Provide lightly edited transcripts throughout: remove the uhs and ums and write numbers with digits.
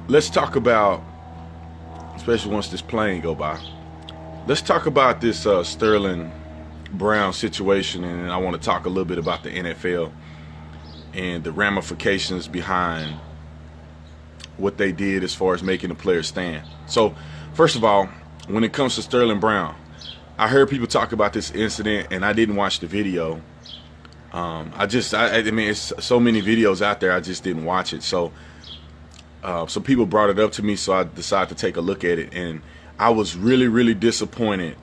let's talk about, especially once this plane go by, let's talk about this Sterling Brown situation, and I want to talk a little bit about the NFL and the ramifications behind what they did as far as making the players stand. So, first of all, when it comes to Sterling Brown, I heard people talk about this incident, and I didn't watch the video. I mean, it's so many videos out there, I just didn't watch it. So, some people brought it up to me, so I decided to take a look at it, and I was really, really disappointed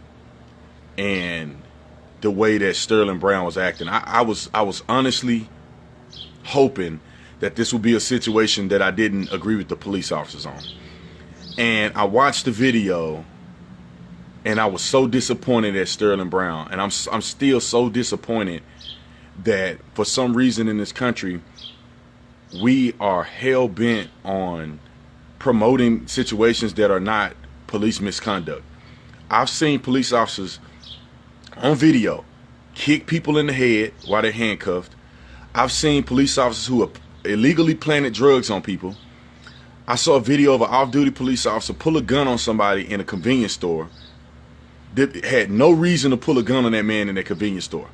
in the way that Sterling Brown was acting. I was honestly hoping that this would be a situation that I didn't agree with the police officers on. And I watched the video, and I was so disappointed at Sterling Brown, and I'm still so disappointed that for some reason in this country we are hell-bent on promoting situations that are not police misconduct. I've seen police officers on video kick people in the head while they're handcuffed. I've seen police officers who have illegally planted drugs on people. I saw a video of an off-duty police officer pull a gun on somebody in a convenience store that had no reason to pull a gun on that man in that convenience store.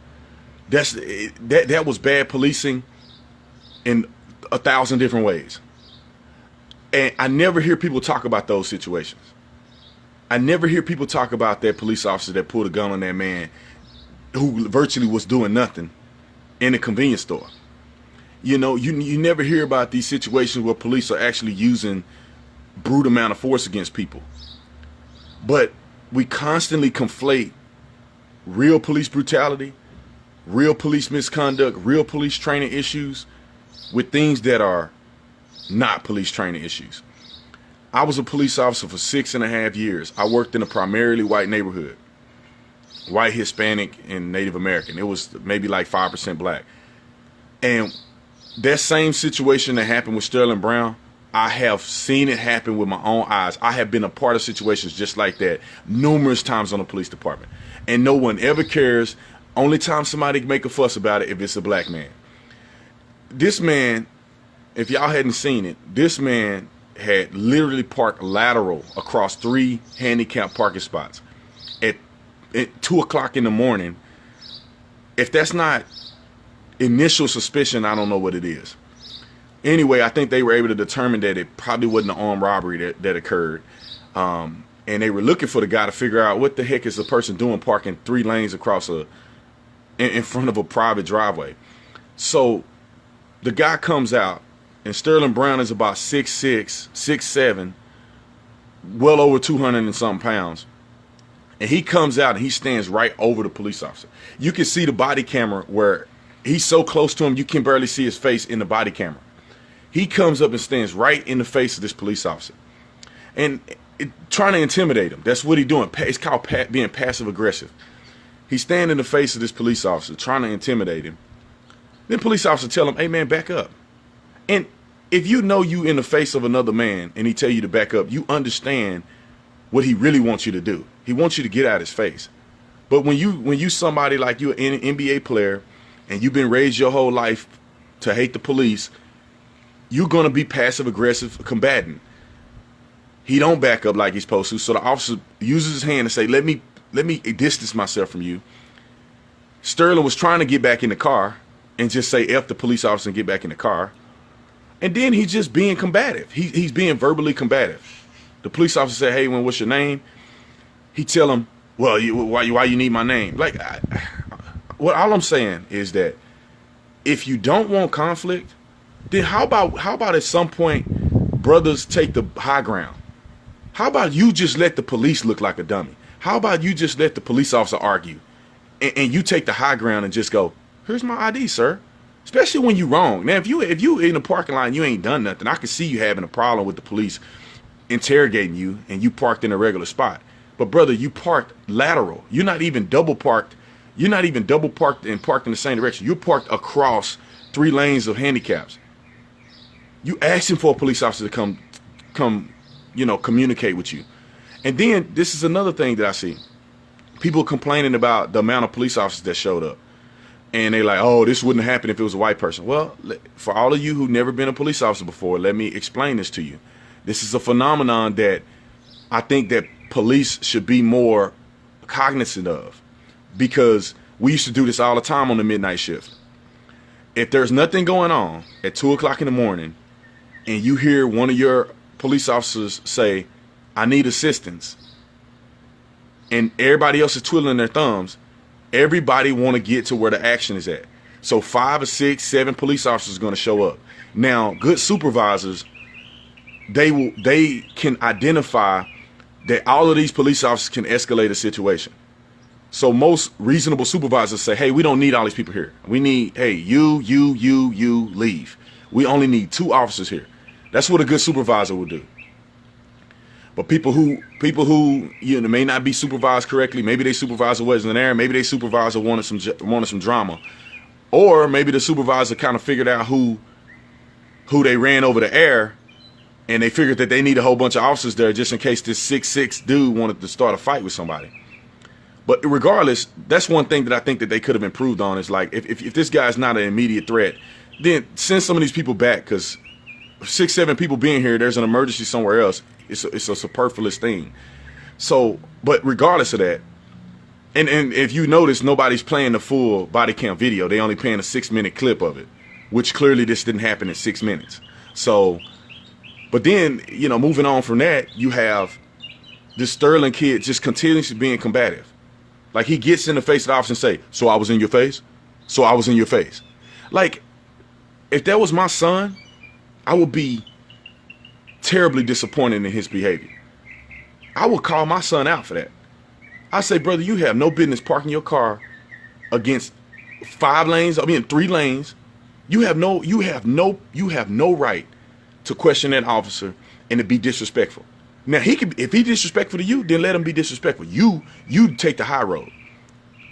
That was bad policing in 1,000 different ways. And I never hear people talk about those situations. I never hear people talk about that police officer that pulled a gun on that man who virtually was doing nothing in a convenience store. You know, you never hear about these situations where police are actually using brute amount of force against people. But we constantly conflate real police brutality, real police misconduct, real police training issues with things that are not police training issues. I was a police officer for 6.5 years. I worked in a primarily white neighborhood. White, Hispanic, and Native American. It was maybe like 5% black. And that same situation that happened with Sterling Brown, I have seen it happen with my own eyes. I have been a part of situations just like that numerous times on the police department. And no one ever cares. Only time somebody can make a fuss about it if it's a black man. This man, if y'all hadn't seen it, this man had literally parked lateral across 3 handicapped parking spots at 2 o'clock in the morning. If that's not initial suspicion, I don't know what it is. Anyway, I think they were able to determine that it probably wasn't an armed robbery that occurred. And they were looking for the guy to figure out what the heck is the person doing parking 3 lanes across in front of a private driveway. So the guy comes out, and Sterling Brown is about 6'6", 6'7", well over 200 and something pounds. And he comes out and he stands right over the police officer. You can see the body camera where he's so close to him you can barely see his face in the body camera. He comes up and stands right in the face of this police officer and trying to intimidate him. That's what he's doing. It's called being passive aggressive. He's standing in the face of this police officer trying to intimidate him. Then police officer tell him, "Hey man, back up." And if you know you in the face of another man and he tell you to back up, you understand what he really wants you to do. He wants you to get out of his face. But when you somebody like you're an NBA player and you've been raised your whole life to hate the police, you're going to be passive aggressive combatant. He don't back up like he's supposed to, so the officer uses his hand to say, let me distance myself from you. Sterling was trying to get back in the car and just say F the police officer and get back in the car. And then he's just being combative. He's being verbally combative. The police officer said, "Hey, man, what's your name?" He tell him, "Well, why you need my name?" Like, all I'm saying is that if you don't want conflict, then how about at some point brothers take the high ground? How about you just let the police look like a dummy? How about you just let the police officer argue, and you take the high ground and just go, "Here's my ID, sir." Especially when you're wrong. Now, if you in the parking lot and you ain't done nothing, I can see you having a problem with the police interrogating you and you parked in a regular spot. But brother, you parked lateral. You're not even double parked. You're not even double parked and parked in the same direction. You're parked across 3 lanes of handicaps. You asking for a police officer to come, communicate with you. And then this is another thing that I see. People complaining about the amount of police officers that showed up. And they like, "Oh, this wouldn't happen if it was a white person." Well, for all of you who've never been a police officer before, let me explain this to you. This is a phenomenon that I think that police should be more cognizant of, because we used to do this all the time on the midnight shift. If there's nothing going on at 2 o'clock in the morning and you hear one of your police officers say, I need assistance, and everybody else is twiddling their thumbs, everybody want to get to where the action is at. So 5 or 6, 7 police officers are going to show up. Now, good supervisors, they can identify that all of these police officers can escalate a situation. So most reasonable supervisors say, hey, we don't need all these people here. We need, hey, you leave. We only need 2 officers here. That's what a good supervisor will do. But people who may not be supervised correctly, maybe their supervisor wasn't there, maybe their supervisor wanted some drama, or maybe the supervisor kind of figured out who they ran over the air, and they figured that they need a whole bunch of officers there just in case this 6'6" dude wanted to start a fight with somebody. But regardless, that's one thing that I think that they could have improved on, is like, if this guy's not an immediate threat, then send some of these people back, because 6, 7 people being here, there's an emergency somewhere else. It's a superfluous thing. So, but regardless of that, and if you notice, nobody's playing the full body cam video. They only playing a 6-minute clip of it, which clearly this didn't happen in 6 minutes. So, but then, moving on from that, you have this Sterling kid just continuously being combative. Like, he gets in the face of the officer and say, so I was in your face? So I was in your face. Like, if that was my son, I would be terribly disappointed in his behavior. I would call my son out for that. I say, brother, you have no business parking your car against 3 lanes. You have no right to question that officer and to be disrespectful. Now, if he disrespectful to you, then let him be disrespectful. You take the high road.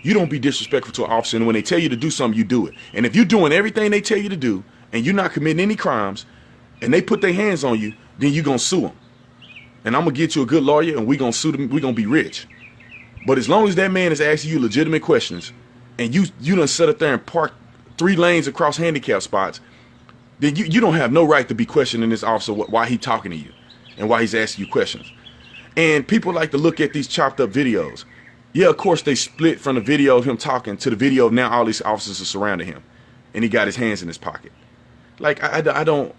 You don't be disrespectful to an officer, and when they tell you to do something, you do it. And if you're doing everything they tell you to do, and you're not committing any crimes, and they put their hands on you, then you're going to sue them. And I'm going to get you a good lawyer, and we're going to sue them. We're going to be rich. But as long as that man is asking you legitimate questions, and you done sit up there and park 3 lanes across handicap spots, then you don't have no right to be questioning this officer why he's talking to you and why he's asking you questions. And people like to look at these chopped up videos. Yeah, of course, they split from the video of him talking to the video of now all these officers are surrounding him, and he got his hands in his pocket. Like, I don't...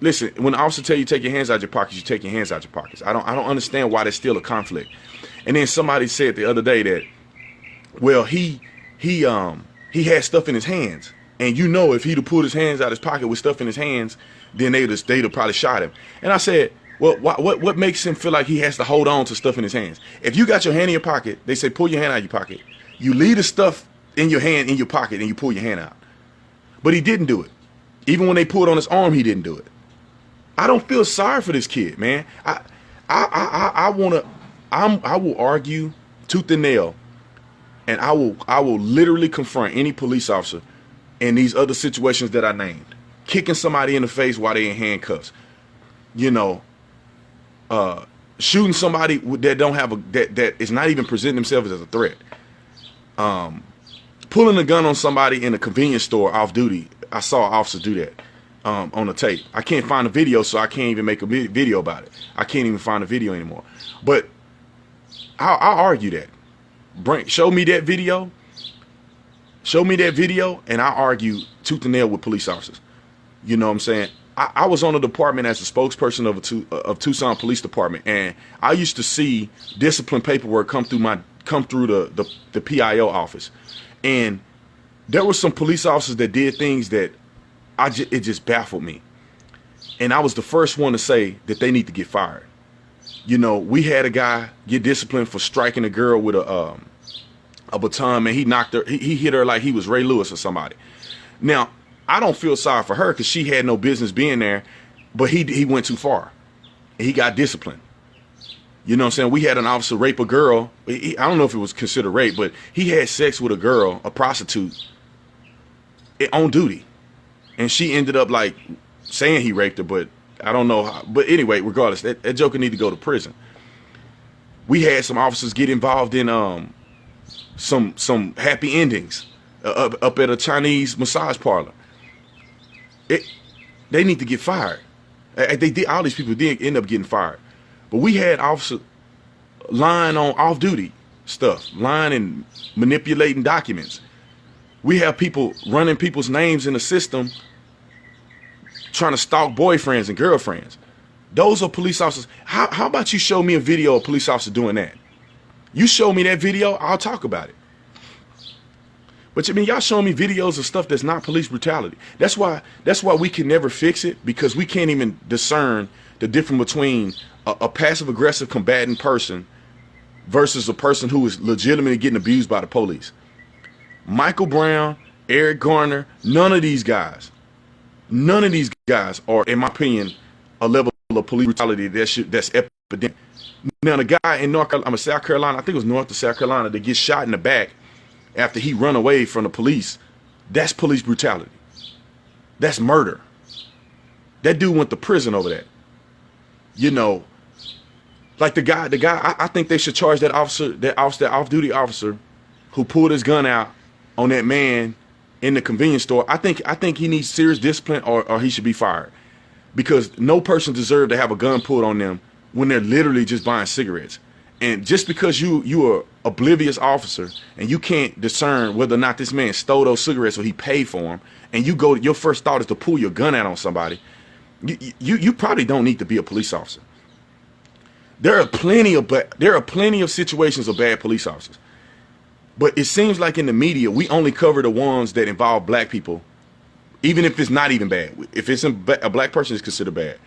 Listen, when the officer tell you take your hands out your pockets, you take your hands out your pockets. I don't understand why there's still a conflict. And then somebody said the other day that, well, he had stuff in his hands, and if he'd have pulled his hands out his pocket with stuff in his hands, then they'd have probably shot him. And I said, well, what makes him feel like he has to hold on to stuff in his hands? If you got your hand in your pocket, they say pull your hand out of your pocket. You leave the stuff in your hand in your pocket and you pull your hand out. But he didn't do it. Even when they pulled on his arm, he didn't do it. I don't feel sorry for this kid, man. I will argue tooth and nail, and I will literally confront any police officer in these other situations that I named. Kicking somebody in the face while they're in handcuffs. Shooting somebody that don't have that is not even presenting themselves as a threat. Pulling a gun on somebody in a convenience store off duty. I saw an officer do that. On the tape. I can't find a video, so I can't even make a video about it. I can't even find a video anymore. But I'll argue that. Show me that video. Show me that video, and I'll argue tooth and nail with police officers. You know what I'm saying? I was on the department as a spokesperson of Tucson Police Department, and I used to see discipline paperwork come through the PIO office, and there were some police officers that did things that it just baffled me. And I was the first one to say that they need to get fired. We had a guy get disciplined for striking a girl with a baton, man. He knocked her, he hit her like he was Ray Lewis or somebody. Now, I don't feel sorry for her because she had no business being there, but he went too far. He got disciplined. You know what I'm saying? We had an officer rape a girl. I don't know if it was considered rape, but he had sex with a girl, a prostitute, on duty. And she ended up like saying he raped her, but I don't know how. But anyway, regardless, that joker need to go to prison. We had some officers get involved in some happy endings up at a Chinese massage parlor. They need to get fired They did, all these people did end up getting fired. But we had officers lying on off-duty stuff, lying and manipulating documents. We have people running people's names in the system, trying to stalk boyfriends and girlfriends. Those are police officers. How about you show me a video of a police officer doing that? You show me that video, I'll talk about it. But I mean, y'all showing me videos of stuff that's not police brutality. That's why we can never fix it, because we can't even discern the difference between a passive-aggressive combatant person versus a person who is legitimately getting abused by the police. Michael Brown, Eric Garner, none of these guys are, in my opinion, a level of police brutality that's epidemic. Now, the guy in South Carolina, I think it was North of South Carolina, that gets shot in the back after he run away from the police, that's police brutality. That's murder. That dude went to prison over that. You know, like the guy, I think they should charge that off-duty officer who pulled his gun out on that man in the convenience store. I think he needs serious discipline, or he should be fired, because no person deserves to have a gun pulled on them when they're literally just buying cigarettes. And just because you are oblivious officer and you can't discern whether or not this man stole those cigarettes or he paid for them, and your first thought is to pull your gun out on somebody, you probably don't need to be a police officer. There are plenty of situations of bad police officers, but it seems like in the media we only cover the ones that involve black people, even if it's not even bad. If it's a black person, it's considered bad.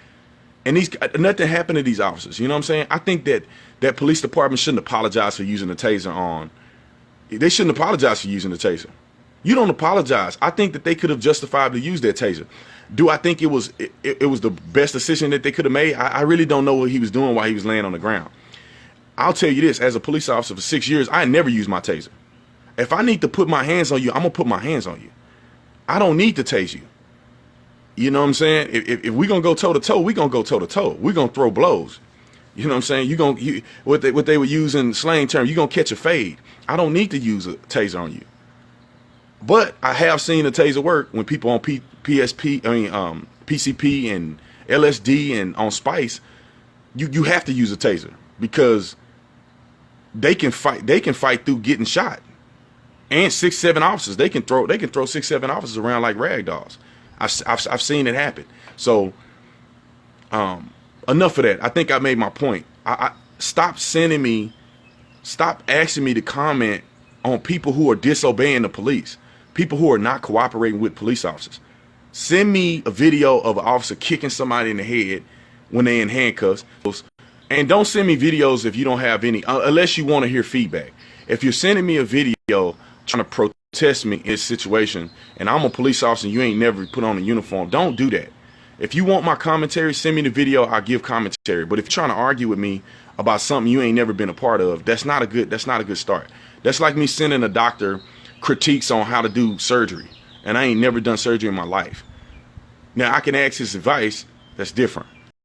And nothing happened to these officers. You know what I'm saying? I think that police department shouldn't apologize for using the taser on. They shouldn't apologize for using the taser. You don't apologize. I think that they could have justifiably used that taser. Do I think it was the best decision that they could have made? I really don't know what he was doing while he was laying on the ground. I'll tell you this, as a police officer for 6 years, I never used my taser. If I need to put my hands on you, I'm gonna put my hands on you. I don't need to tase you. You know what I'm saying? If we're going to go toe-to-toe, we're going to go toe-to-toe. We're going to throw blows. You know what I'm saying? What they would use in slang term, you're going to catch a fade. I don't need to use a taser on you. But I have seen a taser work when people on PCP and LSD and on Spice, you have to use a taser, because they can fight through getting shot. And 6-7 officers, they can throw 6-7 officers around like rag dolls. I've seen it happen. So enough of that. I think I made my point. Stop asking me to comment on people who are disobeying the police, people who are not cooperating with police officers. Send me a video of an officer kicking somebody in the head when they're in handcuffs. And don't send me videos if you don't have any, unless you want to hear feedback. If you're sending me a video trying to protest me in this situation, and I'm a police officer and you ain't never put on a uniform, don't do that. If you want my commentary, send me the video, I'll give commentary. But if you're trying to argue with me about something you ain't never been a part of, that's not a good start. That's like me sending a doctor critiques on how to do surgery, and I ain't never done surgery in my life. Now I can ask his advice, that's different.